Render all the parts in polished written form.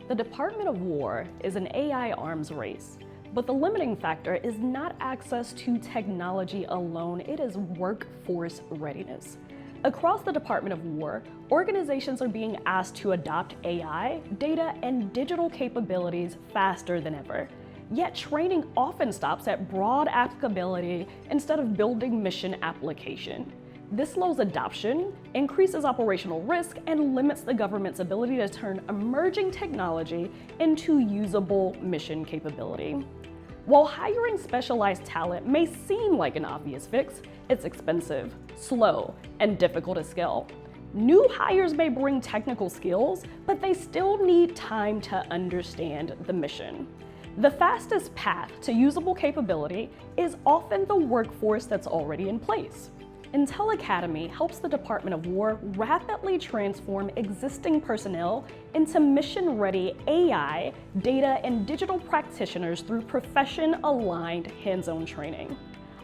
The Department of War is an AI arms race, but the limiting factor is not access to technology alone, it is workforce readiness. Across the Department of War, organizations are being asked to adopt AI, data, and digital capabilities faster than ever. Yet training often stops at broad applicability instead of building mission application. This slows adoption, increases operational risk, and limits the government's ability to turn emerging technology into usable mission capability. While hiring specialized talent may seem like an obvious fix, it's expensive, slow, and difficult to scale. New hires may bring technical skills, but they still need time to understand the mission. The fastest path to usable capability is often the workforce that's already in place. IntelliCademy helps the Department of War rapidly transform existing personnel into mission-ready AI, data, and digital practitioners through profession-aligned hands-on training.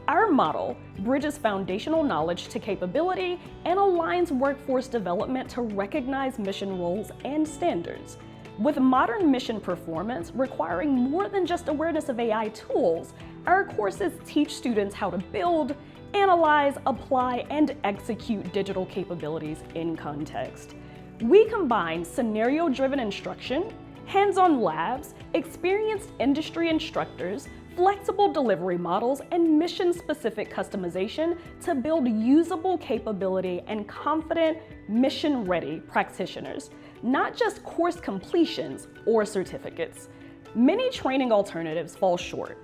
Our model bridges foundational knowledge to capability and aligns workforce development to recognize mission roles and standards. With modern mission performance requiring more than just awareness of AI tools, our courses teach students how to build, analyze, apply, and execute digital capabilities in context. We combine scenario-driven instruction, hands-on labs, experienced industry instructors, flexible delivery models, and mission-specific customization to build usable capability and confident, mission-ready practitioners, not just course completions or certificates. Many training alternatives fall short.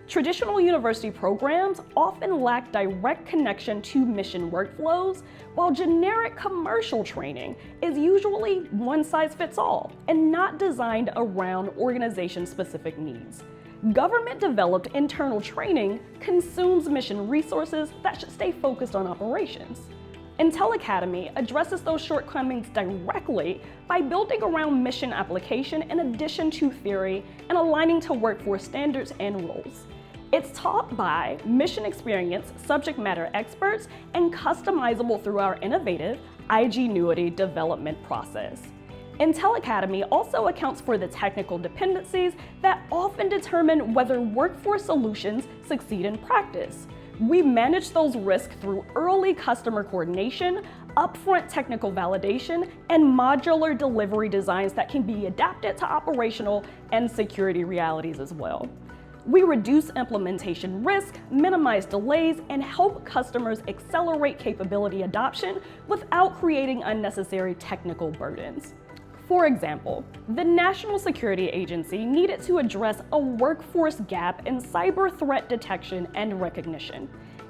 Traditional university programs often lack direct connection to mission workflows, while generic commercial training is usually one-size-fits-all and not designed around organization-specific needs. Government-developed internal training consumes mission resources that should stay focused on operations. IntelliCademy addresses those shortcomings directly by building around mission application in addition to theory and aligning to workforce standards and roles. It's taught by mission experienced subject matter experts and customizable through our innovative IGnuity development process. IntelliCademy also accounts for the technical dependencies that often determine whether workforce solutions succeed in practice. We manage those risks through early customer coordination, upfront technical validation, and modular delivery designs that can be adapted to operational and security realities as well. We reduce implementation risk, minimize delays, and help customers accelerate capability adoption without creating unnecessary technical burdens. For example, the National Security Agency needed to address a workforce gap in cyber threat detection and recognition.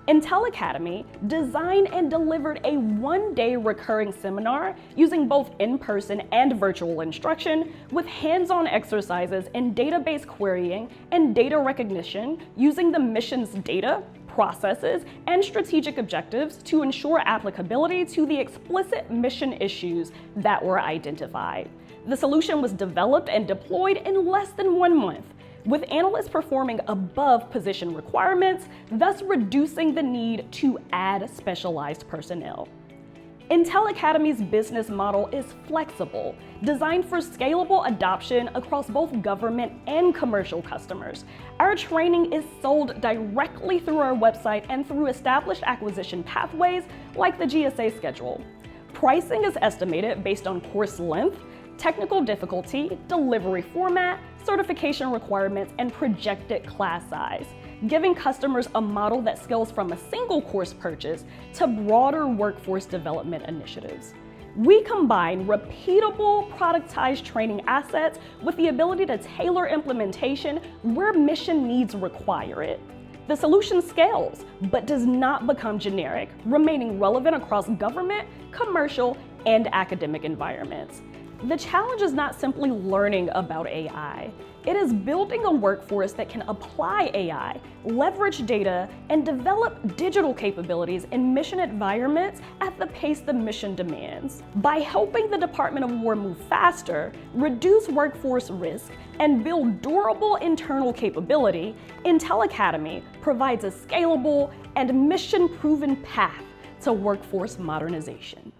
IntelliCademy designed and delivered a one-day recurring seminar using both in-person and virtual instruction with hands-on exercises in database querying and data recognition using the mission's data, processes, and strategic objectives to ensure applicability to the explicit mission issues that were identified. The solution was developed and deployed in less than 1 month, with analysts performing above position requirements, thus reducing the need to add specialized personnel. IntelliCademy's business model is flexible, designed for scalable adoption across both government and commercial customers. Our training is sold directly through our website and through established acquisition pathways like the GSA schedule. Pricing is estimated based on course length, technical difficulty, delivery format, certification requirements, and projected class size, giving customers a model that scales from a single course purchase to broader workforce development initiatives. We combine repeatable, productized training assets with the ability to tailor implementation where mission needs require it. The solution scales, but does not become generic, remaining relevant across government, commercial, and academic environments. The challenge is not simply learning about AI. It is building a workforce that can apply AI, leverage data, and develop digital capabilities in mission environments at the pace the mission demands. By helping the Department of War move faster, reduce workforce risk, and build durable internal capability, IntelliCademy provides a scalable and mission-proven path to workforce modernization.